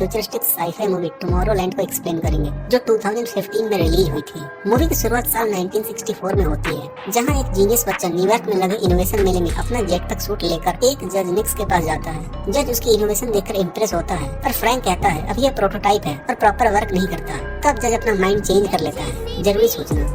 Futuristic sci-fi movie Tomorrowland को explain करेंगे, जो 2015 में रिलीज हुई थी। मूवी की शुरुआत साल 1964 में होती है, जहां एक जीनियस बच्चा न्यूयॉर्क में लगे इनोवेशन मेले में अपना जेटपैक सूट लेकर एक जज निक्स के पास जाता है। जज उसकी इनोवेशन देखकर इम्प्रेस होता है, पर फ्रैंक कहता है अब यह प्रोटोटाइप है और प्रॉपर वर्क नहीं करता। तब जज अपना माइंड चेंज कर लेता है। जरूरी सूचना,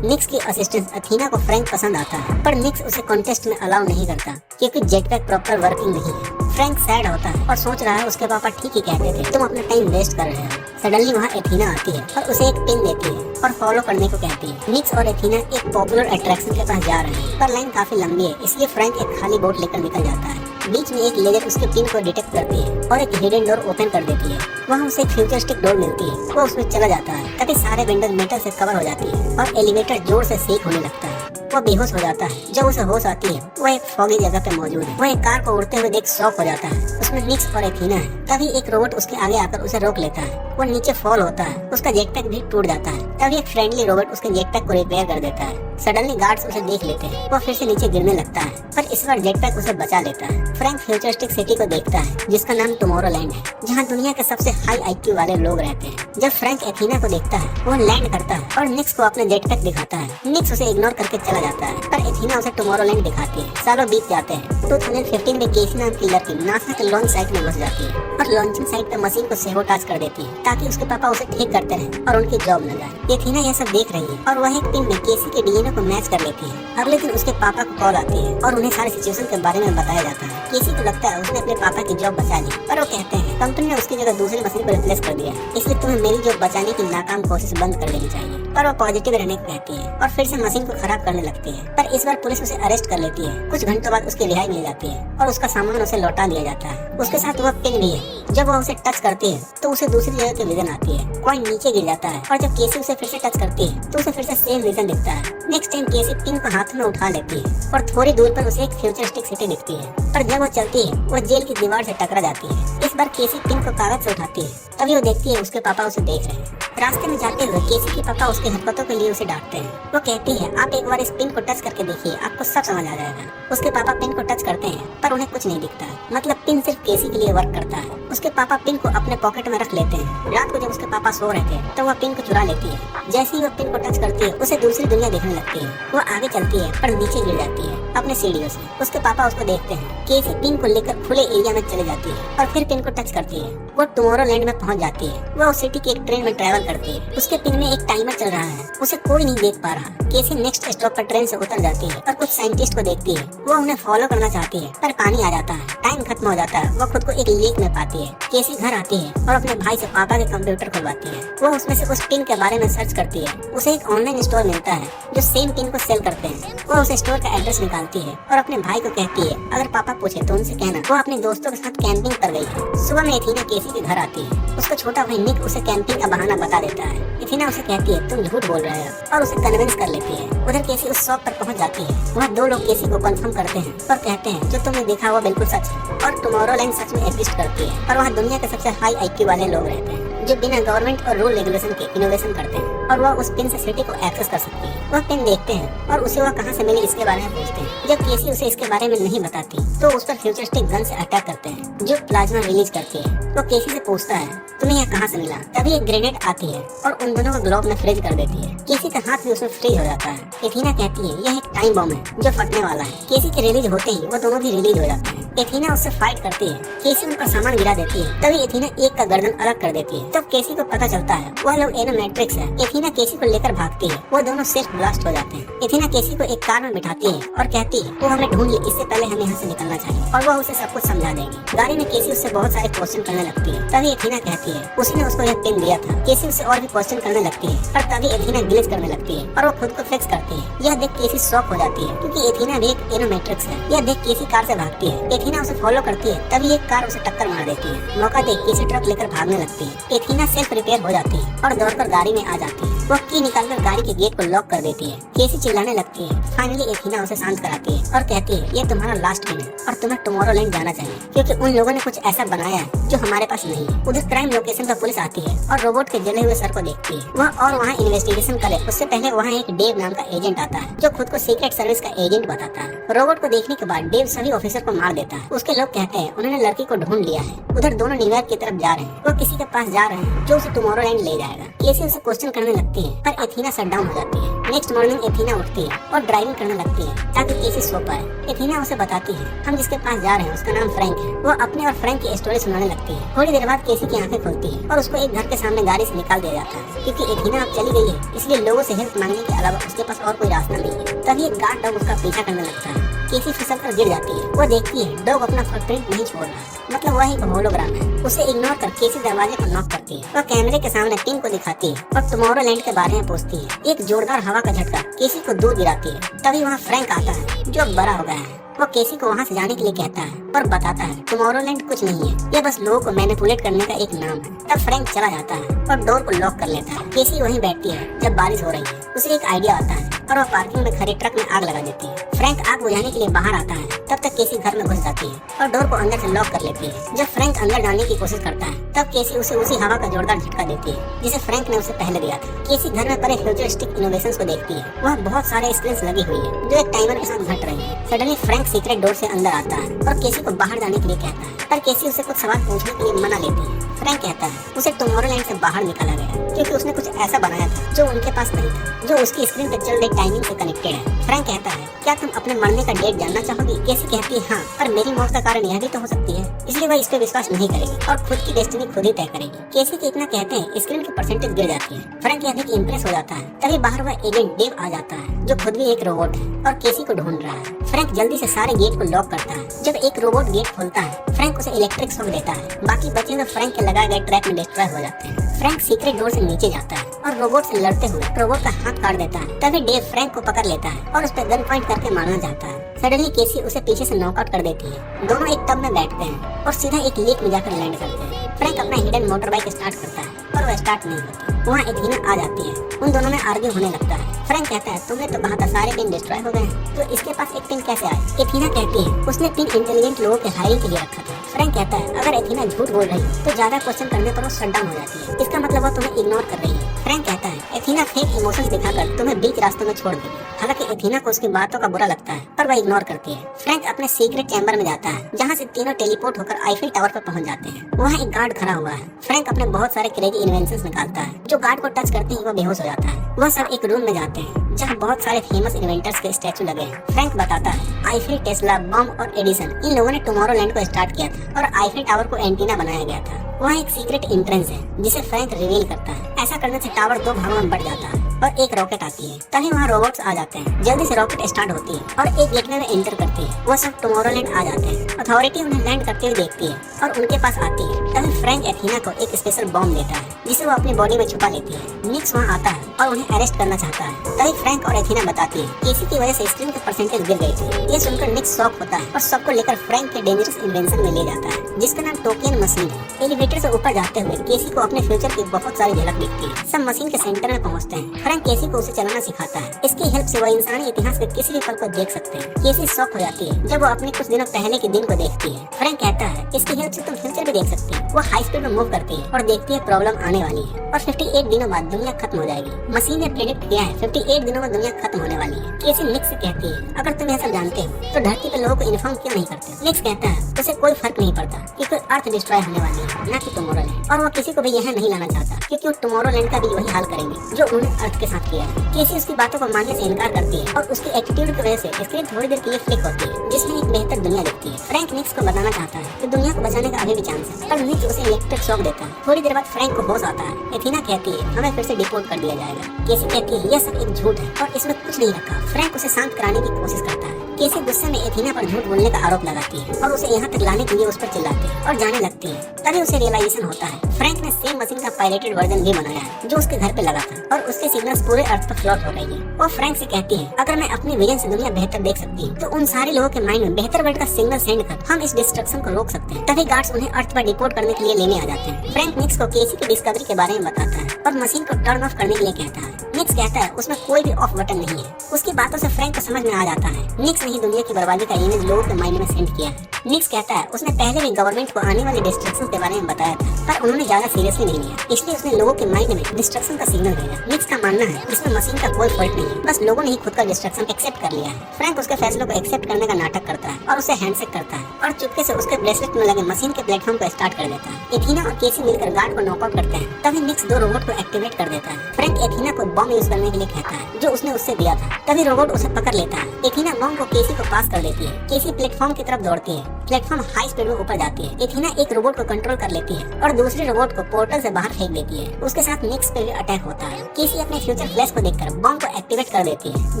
निक्स की असिस्टेंट अथीना को फ्रैंक पसंद आता है, पर निक्स उसे कॉन्टेस्ट में अलाउ नहीं करता क्योंकि जेटपैक प्रॉपर वर्किंग नहीं है। फ्रैंक सैड होता है और सोच रहा है उसके पापा ठीक ही कहते थे, तुम अपना टाइम वेस्ट कर रहे हो। सडनली वहाँ एथीना आती है और उसे एक पिन देती है और फॉलो करने को कहती है। निक्स और एथीना एक पॉपुलर अट्रैक्शन के पास जा रहे हैं, पर लाइन काफी लंबी है, इसलिए फ्रैंक एक खाली बोट लेकर निकल जाता है। बीच में एक लेजर उसके पिन को डिटेक्ट करती है और एक हिडन डोर ओपन कर देती है। वहाँ उसे एक फ्यूचरिस्टिक डोर मिलती है, वो उसमें चला जाता है। तभी सारे विंडोज मेटल से कवर हो जाती है और एलिवेटर जोर से शेक होने लगता है। वो बेहोश हो जाता है। जब उसे होश आती है, वो एक फॉगी जगह पे मौजूद है। वो एक कार को उड़ते हुए देख शॉक हो जाता है। उसमें निक्स और एथीना है। तभी एक रोबोट उसके आगे आकर उसे रोक लेता है। वो नीचे फॉल होता है, उसका जेटपैक भी टूट जाता है। तभी एक फ्रेंडली रोबोट उसके जेटपैक को रिपेयर कर देता है। सडनली गार्ड्स उसे देख लेते हैं। वो फिर से नीचे गिरने लगता है, पर इस बार जेटपैक उसे बचा लेता है। फ्रैंक फ्यूचरिस्टिक सिटी को देखता है, जिसका नाम टुमारोलैंड है, जहाँ दुनिया के सबसे हाई IQ वाले लोग रहते हैं। जब फ्रैंक एथीना को देखता है, वो लैंड करता है और निक्स को अपना जेटपैक दिखाता है। निक्स उसे इग्नोर करके चला जाता है, पर एथीना उसे टुमारोलैंड दिखाती है। सालों बीत जाते हैं। 2015 में केसी नाम की लड़की नासा के लॉन्च साइट में घुस जाती है और लॉन्चिंग साइट पे मशीन को सेबोटाज कर देती है, ताकि उसके पापा उसे ठीक करते रहें और उनकी जॉब न जाए। एथीना यह सब देख रही है और वह एक पिन में केसी के DNA को मैच कर लेती है। अगले दिन उसके पापा को कॉल आती है और उन्हें सारी सिचुएशन के बारे में बताया जाता है। केसी को लगता है उसने अपने पापा की जॉब बचा ली, पर वो कहते हैं कंपनी ने उसकी जगह दूसरी मशीन को रिप्लेस कर दिया, इसलिए तुम्हें मेरी जॉब बचाने की नाकाम कोशिश बंद कर देनी चाहिए। पर वो पॉजिटिव रहने को कहती है और फिर से मशीन को खराब करने लगती है। पर इस बार पुलिस उसे अरेस्ट कर लेती है। कुछ घंटों बाद उसकी रिहाई मिल जाती है और उसका सामान उसे लौटा दिया जाता है। उसके साथ वह पिन भी है। जब वह उसे टच करती है तो उसे दूसरी जगह की विजन आती है। कॉइन नीचे गिर जाता है और जब केसी उसे फिर से टच करती है तो उसे फिर से सेम विजन दिखता है। नेक्स्ट टाइम केसी पिन को हाथ में उठा लेती है और थोड़ी दूर पर उसे एक फ्यूचरिस्टिक सिटी दिखती है। पर जब वो चलती है, वो जेल की दीवार से टकरा जाती है। इस बार केसी पिन को कागज से उठाती है, तभी वो देखती है उसके पापा उसे देख रहे हैं। रास्ते में जाते हुए केसी के पापा उसके हरकतों के लिए उसे डांटते हैं। वो कहती है आप एक बार इस पिन को टच करके देखिए, आपको सब समझ आ जाएगा। उसके पापा पिन को टच करते हैं, पर उन्हें कुछ नहीं दिखता है। मतलब पिन सिर्फ केसी के लिए वर्क करता है। उसके पापा पिन को अपने पॉकेट में रख लेते हैं। रात को जब उसके पापा सो रहे थे तो वह पिन को चुरा लेती है। जैसे ही वह पिन को टच करती है, उसे दूसरी दुनिया देखने लगती है। वो आगे चलती है, पर नीचे गिर जाती है अपने सीढ़ियों से। उसके पापा उसको देखते हैं। केसी पिन को लेकर खुले एरिया में चले जाती है और फिर पिन को टच करती है। वो टुमारोलैंड में पहुंच जाती है। वह उस सिटी की एक ट्रेन में ट्रैवल करती है। उसके पिन में एक टाइमर चल रहा है, उसे कोई नहीं देख पा रहा। केसी नेक्स्ट स्टॉप पर ट्रेन से उतर जाती है और कुछ साइंटिस्ट को देखती है। वो उन्हें फॉलो करना चाहती है, पर पानी आ जाता है, टाइम खत्म हो जाता है। वो खुद को एक लीक में पाती है। केसी घर आती है और अपने भाई से पापा के कंप्यूटर खुलवाती है। वो उसमें से उस पिन के बारे में सर्च करती है। उसे एक ऑनलाइन स्टोर मिलता है जो सेम पिन को सेल करते हैं। वो उस स्टोर का एड्रेस निकालती है और अपने भाई को कहती है अगर पापा पूछे तो उनसे कहना वो अपने दोस्तों के साथ कैंपिंग पर गई है। सुबह में एथीना केसी के घर आती है। उसका छोटा भाई निक उसे कैंपिंग का बहाना बता देता है। एथीना उसे कहती है तुम झूठ बोल रहे हो और उसे कन्विंस कर लेती है। उधर केसी उस शॉप पर पहुंच जाती है। वहाँ दो लोग केसी को कंफर्म करते हैं और कहते हैं जो तुमने देखा वो बिल्कुल सच है और टुमारोलैंड सच में एग्जिस्ट करती है। और वहाँ दुनिया के सबसे हाई IQ वाले लोग रहते हैं जो बिना गवर्नमेंट और रूल रेगुलेशन के इनोवेशन करते हैं और वह उस पिन से सिटी को एक्सेस कर सकती है। वह पिन देखते हैं और उसे वह कहाँ से मिली इसके बारे में पूछते हैं। जब केसी उसे इसके बारे में नहीं बताती तो उस पर फ्यूचरिस्टिक गन से अटैक करते हैं जो प्लाज्मा रिलीज करती है। वो केसी से पूछता है तुम्हें यह कहाँ से मिला। तभी एक ग्रेनेड आती है और उन दोनों को ग्लोब में फ्रीज कर देती है। केसी का हाथ भी उसमें फ्रीज हो जाता है। एथीना कहती है यह एक टाइम बम है जो फटने वाला है। केसी के रिलीज होते ही वो दोनों भी रिलीज हो जाते हैं। एथीना उससे फाइट करती है। केसी उनका सामान गिरा देती है। तभी एथीना एक का गर्दन अलग कर देती है। तब केसी को पता चलता है वह लोग एनोमैट्रिक्स है। एथीना केसी को लेकर भागती है। वो दोनों सेल्फ ब्लास्ट हो जाते हैं। एथीना केसी को एक कार में बिठाती है और कहती है वो हमें ढूंढ ले, इससे पहले हमें यहाँ से निकलना चाहिए। और वह उसे सब कुछ समझा देगी। गाड़ी में केसी उससे बहुत सारे क्वेश्चन करने लगती है। तभी एथीना कहती है उसने उसको यह पिन दिया था। केसी उससे और भी क्वेश्चन करने लगती है, पर तभी एथीना ग्लिच करने लगती है और वो खुद को फिक्स करती है। यह देख केसी शॉक हो जाती है क्योंकि एथीना भी एक एनोमैट्रिक्स है। यह देख केसी कार से भागती है। एथीना उसे फॉलो करती है। तभी एक कार उसे टक्कर मार देती है। मौका देख केसी ट्रक लेकर भागने लगती है। एथीना सेल्फ रिपेयर हो जाती है और दौड़कर गाड़ी में आ जाती है। वो की निकालकर गाड़ी के गेट को लॉक कर देती है। केसी चिल्लाने लगती है। फाइनली एथीना उसे शांत कराती है और कहती है ये तुम्हारा लास्ट दिन है और तुम्हें टुमारोलैंड जाना चाहिए क्योंकि उन लोगों ने कुछ ऐसा बनाया है जो हमारे पास नहीं है। उधर क्राइम लोकेशन पर पुलिस आती है और रोबोट के जले हुए सर को देखती है। वह और वहाँ इन्वेस्टिगेशन करे उससे पहले वहाँ एक डेव नाम का एजेंट आता है जो खुद को सीक्रेट सर्विस का एजेंट बताता है। रोबोट को देखने के बाद डेव सभी ऑफिसर को मार देता है। उसके लोग कहते हैं उन्होंने लड़की को ढूंढ लिया है। उधर दोनों न्यूयॉर्क की तरफ जा रहे हैं। वो किसी के पास जा रहे हैं जो उसे टुमारोलैंड ले जाएगा। केसी उसे क्वेश्चन करने लगती है पर एथीना शट डाउन हो जाती है। नेक्स्ट मॉर्निंग एथीना उठती है और ड्राइविंग करने लगती है ताकि केसी सो पाए। एथीना उसे बताती है हम जिसके पास जा रहे हैं उसका नाम फ्रैंक है। वो अपने और फ्रैंक की स्टोरी सुनाने लगती है। थोड़ी देर बाद केसी की आंखें खुलती है और उसको एक घर के सामने गाड़ी से निकाल दिया जाता है क्योंकि एथीना अब चली गई है, इसलिए लोगों से हेल्प मांगने के अलावा उसके पास और कोई रास्ता नहीं है। तभी एक गार्ड डॉग उसका पीछा करने लगता है। केसी फिसल कर गिर जाती है। वो देखती है डॉग अपना फुटप्रिंट नहीं छोड़ रहा, मतलब वह एक होलोग्राम है। उसे इग्नोर कर केसी दरवाजे को नॉक करती है। वह कैमरे के सामने टिम को दिखाती है और टुमारोलैंड के बारे में पूछती है। एक जोरदार हवा का झटका केसी को दूर गिराती है। तभी वहाँ फ्रैंक आता है जो अब बड़ा हो गया है। वो केसी को वहाँ से जाने के लिए कहता है और बताता है टुमारोलैंड कुछ नहीं है, यह बस लोगों को मैनिपुलेट करने का एक नाम है। तब फ्रैंक चला जाता है और डोर को लॉक कर लेता है। केसी वहीं बैठती है जब बारिश हो रही है। उसे एक आइडिया आता है और वह पार्किंग में खड़े ट्रक में आग लगा देती है। फ्रैंक आग बुझाने के लिए बाहर आता है। तब तक केसी घर में घुस जाती है और डोर को अंदर से लॉक कर लेती है। जब फ्रैंक अंदर जाने की कोशिश करता है तब केसी उसे उसी हवा का जोरदार झटका देती है जिसे फ्रैंक ने उसे पहले दिया था। केसी घर में पड़े फ्यूचरिस्टिक इनोवेशंस को देखती है। वह बहुत सारे स्क्रीन्स लगी हुई है जो एक टाइमर के साथ घट रही है। सडनली फ्रैंक सीक्रेट डोर से अंदर आता है और केसी को बाहर जाने के लिए कहता है पर केसी उसे कुछ सवाल पूछने के लिए मना लेती है। फ्रैंक कहता है उसे टुमारोलैंड से बाहर निकाला गया क्योंकि उसने कुछ ऐसा बनाया था जो उनके पास नहीं था, जो उसकी स्क्रीन पर चल रही टाइमिंग से कनेक्टेड है। फ्रैंक कहता है क्या तुम अपने मरने का डेट जानना चाहोगी? केसी कहती है हाँ, पर मेरी मौत का कारण यह भी तो हो सकती है, इसलिए वह इस पे विश्वास नहीं करेगी और खुद की डेस्टिनी खुद ही तय करेगी। केसी के इतना कहते हैं स्क्रीन की परसेंटेज गिर जाती है। फ्रैंक यह देख इम्प्रेस हो जाता है। तभी बाहर वह एजेंट डेव आ जाता है जो खुद भी एक रोबोट है और केसी को ढूंढ रहा है। फ्रैंक जल्दी से सारे गेट को लॉक करता है। जब एक रोबोट गेट खोलता है फ्रैंक उसे इलेक्ट्रिक शॉक देता है। बाकी बचे हुए फ्रैंक के लगाए गए ट्रैप में डिस्ट्रॉय हो जाते हैं। फ्रैंक सीक्रेट डोर से नीचे जाता है और रोबोट से लड़ते हुए रोबोट का हाथ काट देता है। तभी डेव फ्रैंक को पकड़ लेता है और उस पर गन पॉइंट करके मारना चाहता है। सडनली केसी उसे पीछे से नॉकआउट कर देती है। दोनों एक टब में बैठते हैं और सीधा एक लेक में जाकर लैंड करते हैं। फ्रैंक अपना हिडन मोटर बाइक स्टार्ट करता है पर वह स्टार्ट नहीं होती। वहाँ एथीना आ जाती है। उन दोनों में आर्ग्यू होने लगता है। फ्रैंक कहता है तुमने तो कहा था सारे पिन डिस्ट्रॉय हो गए तो इसके पास एक पिन कैसे आए? एथीना कहती है उसने पिन इंटेलिजेंट लोगों के हायरिंग के लिए रखा था। फ्रैंक कहता है अगर एथीना झूठ बोल रही है तो ज्यादा क्वेश्चन करने पर वो शट डाउन हो जाती है, इसका मतलब वो तुम्हें इग्नोर कर रही है। फ्रैंक कहता है एथीना फेक इमोशंस दिखाकर तुम्हें बीच रास्तों में छोड़ देगी। हालांकि एथीना को उसकी बातों का बुरा लगता है पर वह इग्नोर करती है। फ्रैंक अपने सीक्रेट चैम्बर में जाता है जहाँ से तीनों टेलीपोर्ट होकर आईफिल टावर पर पहुँच जाते हैं। वहाँ एक गार्ड खड़ा हुआ है। फ्रैंक अपने बहुत सारे क्रेजी इन्वेंशंस निकालता है जो गार्ड को टच करते ही वो बेहोश हो जाता है। वह सब एक रूम में जाते हैं जहाँ बहुत सारे फेमस इन्वेंटर्स के स्टैचू लगे हैं। फ्रैंक बताता है आईफिल, टेस्ला, बॉम्ब और एडिसन इन लोगों ने टुमारोलैंड को स्टार्ट किया था और आईफिल टावर को एंटीना बनाया गया था। वहाँ एक सीक्रेट एंट्रेंस है जिसे फ्रैंक रिवील करता है। ऐसा करने से टावर 2 भागों में बढ़ जाता है और एक रॉकेट आती है। तभी वहाँ रोबोट्स आ जाते हैं। जल्दी से रॉकेट स्टार्ट होती है और एक गेटवे में एंटर करती है। वो सब टुमारोलैंड आ जाते हैं। अथॉरिटी उन्हें लैंड करते हुए देखती है और उनके पास आती है। तभी फ्रैंक एथीना को एक स्पेशल बॉम्ब देता है जिसे वो अपनी बॉडी में छुपा लेती है। निक्स वहाँ आता है और उन्हें अरेस्ट करना चाहता है। तभी फ्रैंक और एथीना बताती है केसी की वजह से स्क्रीन की परसेंटेज गिर गई थी। ये सुनकर निक्स शॉक होता है और सबको लेकर फ्रैंक के डेंजरस इन्वेंशन में ले जाता है जिसका नाम टोकियन मशीन है। एलिवेटर से ऊपर जाते हुए केसी को अपने फ्यूचर की बहुत सारी झलक दिखती है। सब मशीन के सेंटर में पहुंचते हैं। फ्रैंक केसी को उसे चलाना सिखाता है। इसकी हेल्प से वो इंसानी इतिहास के किसी भी पल को देख सकते हैं। केसी शॉक हो जाती है जब वो अपने कुछ दिनों पहले के दिन को देखती है। फ्रैंक कहता है इसकी हेल्प से तुम फ्यूचर भी देख सकती है। वो हाई स्पीड में मूव करती है और देखती है प्रॉब्लम आने वाली है और 58 दिनों बाद दुनिया खत्म हो जाएगी। मशीन ने प्रेडिक्ट किया है 58 दिनों में दुनिया खत्म होने वाली है। केसी निक्स से कहती है अगर तुम यह सब जानते हो तो धरती पे लोगों को इन्फॉर्म क्यों नहीं करते? निक्स कहता है उसे कोई फर्क नहीं पड़ता क्योंकि अर्थ डिस्ट्रॉय होने वाली है, न कि टुमारोलैंड, और वो किसी को भी यहाँ नहीं लाना चाहता क्योंकि वो टुमारोलैंड का भी वही हाल करेंगे जो उन्होंने अर्थ के साथ किया है। केसी उसकी बातों को मानने से इनकार करती है और उसकी एटीट्यूड की वजह से स्क्रीन थोड़ी देर के लिए फ्लिक होती है जिसमें एक बेहतर दुनिया दिखती है। फ्रैंक निक्स को बताना चाहता है कि दुनिया को बचाने का अभी भी चांस है पर निक्स उसे इलेक्ट्रिक शॉक देता है। थोड़ी देर बाद फ्रैंक को होश आता है। एथीना कहती है हमें फिर से डिपोर्ट कर दिया जाएगा। केसी कहती है यह सब एक झूठ है और इसमें कुछ नहीं रखा। फ्रैंक उसे शांत कराने की कोशिश करता है। केसी गुस्से में एथीना पर झूठ बोलने का आरोप लगाती है और उसे यहाँ तक लाने के लिए उस पर चिल्लाती है और जाने लगती है। तभी उसे रियलाइजेशन होता है फ्रैंक ने सेम मशीन का पायरेटेड वर्जन भी बनाया है जो उसके घर पे लगा था और उसके सिग्नल्स पूरे अर्थ पर फ्लोट हो रही है। वो फ्रैंक से कहती है अगर मैं अपनी विजन से दुनिया बेहतर देख सकती हूँ तो उन सारे लोगों के माइंड में बेहतर वर्ड का सिग्नल सेंड कर हम इस डिस्ट्रक्शन को रोक सकते हैं। तभी गार्ड्स उन्हें अर्थ पर डिपोर्ट करने के लिए लेने आ जाते हैं। फ्रैंक निक्स को केसी की डिस्कवरी के बारे में बताता है और मशीन को टर्न ऑफ करने के लिए कहता है। निक्स कहता है उसमें कोई भी ऑफ बटन नहीं है। उसकी बातों से फ्रैंक को समझ में आ जाता है निक्स ने ही दुनिया की बर्बादी का इमेज लोगों के माइंड में सेंड किया है। निक्स कहता है उसने पहले भी गवर्नमेंट को आने वाले डिस्ट्रक्शन के बारे में बताया था, पर उन्होंने ज्यादा सीरियसली नहीं लिया, इसलिए उसने लोगों के माइंड में डिस्ट्रक्शन का सिग्नल भेजा। निक्स का मानना है इसमें मशीन का कोई फॉल्ट नहीं है, बस लोगों ने ही खुद का डिस्ट्रक्शन एक्सेप्ट कर लिया है। फ्रैंक उसके फैसलों को एक्सेप्ट करने का नाटक करता है और उसे हैंडशेक करता है और चुपके से उसके ब्रेसलेट में लगे मशीन के प्लेटफॉर्म को स्टार्ट कर देता है। एथीना और केसी मिलकर गार्ड को नॉकआउट करते हैं। तभी निक्स 2 रोबोट को एक्टिवेट कर देता है। फ्रैंक एथीना को बॉम्ब यूज करने के लिए कहता है जो उसने उससे दिया था। तभी रोबोट उसे पकड़ लेता है। एथीना बॉम्ब को केसी को पास कर देती है। केसी प्लेटफॉर्म की तरफ दौड़ती है। प्लेटफॉर्म हाई स्पीड में ऊपर जाती है। एथीना एक रोबोट को कंट्रोल कर लेती है और दूसरे रोबोट को पोर्टल से बाहर फेंक देती है। उसके साथ निक्स पे भी अटैक होता है। केसी अपने फ्यूचर फ्लैश को देखकर बॉम्ब को एक्टिवेट कर देती है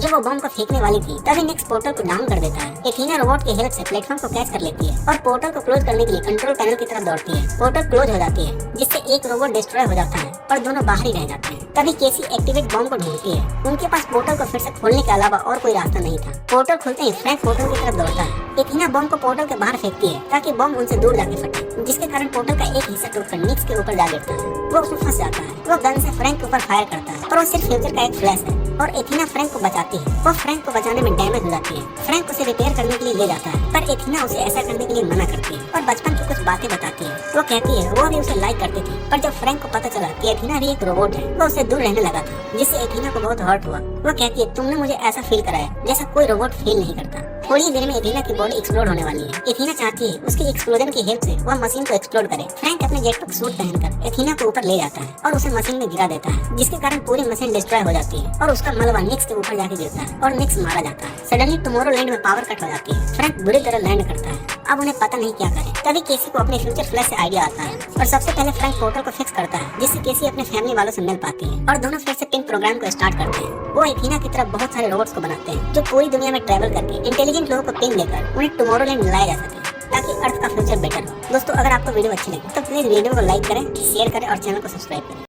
जो वो बॉम्ब को फेंकने वाली थी। तभी निक्स पोर्टल को डाउन कर देता है। एथीना रोबोट की हेल्प से प्लेटफॉर्म को कैच कर लेती है और पोर्टल को क्लोज करने के लिए कंट्रोल पैनल की तरफ दौड़ती है। पोर्टल क्लोज हो जाती है जिससे एक रोबोट डिस्ट्रॉय हो जाता है और दोनों बाहर ही रह जाते हैं। तभी केसी एक्टिवेट बॉम्ब को ढूंढती है। उनके पास पोर्टल को फिर से खोलने के अलावा और कोई रास्ता नहीं था। पोर्टल खुलते ही फ्रैंक पोर्टल की तरफ दौड़ता है। एथीना बॉम्ब को पोर्टल के बाहर फेंकती है ताकि बॉम्ब उनसे दूर जाके फटे, जिसके कारण पोर्टल का एक हिस्सा टूटकर निक्स के ऊपर जा गिरता है। वो उसमें फंस जाता है। वो गन से फ्रैंक के ऊपर फायर करता है पर वो सिर्फ फ्यूचर का एक फ्लैश है और एथीना फ्रैंक को बचाती है। वो फ्रैंक को बचाने में डैमेज हो जाती है। फ्रैंक उसे रिपेयर करने के लिए ले जाता है पर एथीना उसे ऐसा करने के लिए मना करती है और बचपन की कुछ बातें बताती है। वो कहती है वो भी उसे लाइक करती थी, पर जब फ्रैंक को पता चला कि एथीना भी एक रोबोट है वो उससे दूर रहने लगा था, जिससे एथीना को बहुत हर्ट हुआ। वो कहती है तुमने मुझे ऐसा फील कराया जैसा कोई रोबोट फील नहीं करता। थोड़ी देर में एथीना की बॉडी एक्सप्लोड होने वाली है। एथीना चाहती है उसकी एक्सप्लोजन की हेल्प से वह मशीन को एक्सप्लोड करे। फ्रैंक अपने जेटपैक सूट पहनकर एथीना को ऊपर ले जाता है और उसे मशीन में गिरा देता है, जिसके कारण पूरी मशीन डिस्ट्रॉय हो जाती है और उसका मलबा निक्स के ऊपर जाके गिरता है और निक्स मारा जाता है। सडनली टुमारोलैंड में पावर कट हो जाती है। फ्रैंक बुरी तरह लैंड करता है। अब उन्हें पता नहीं क्या करे। तभी केसी को अपने फ्यूचर फ्लैश से आइडिया आता है और सबसे पहले फ्रैंक पोर्टल को फिक्स करता है, जिससे केसी अपने फैमिली वालों से मिल पाती है और दोनों फिर से पिंक प्रोग्राम को स्टार्ट करते हैं। वो एथीना की तरफ बहुत सारे रोबोट्स को बनाते हैं जो पूरी दुनिया में ट्रैवल करके इंटेलिजेंट लोगों को पिन देकर उन्हें टुमारोलैंड लाया जा सके ताकि अर्थ का फ्यूचर बेटर हो। दोस्तों अगर आपको वीडियो अच्छी लगी तो प्लीज वीडियो को लाइक करें, शेयर करें और चैनल को सब्सक्राइब करें।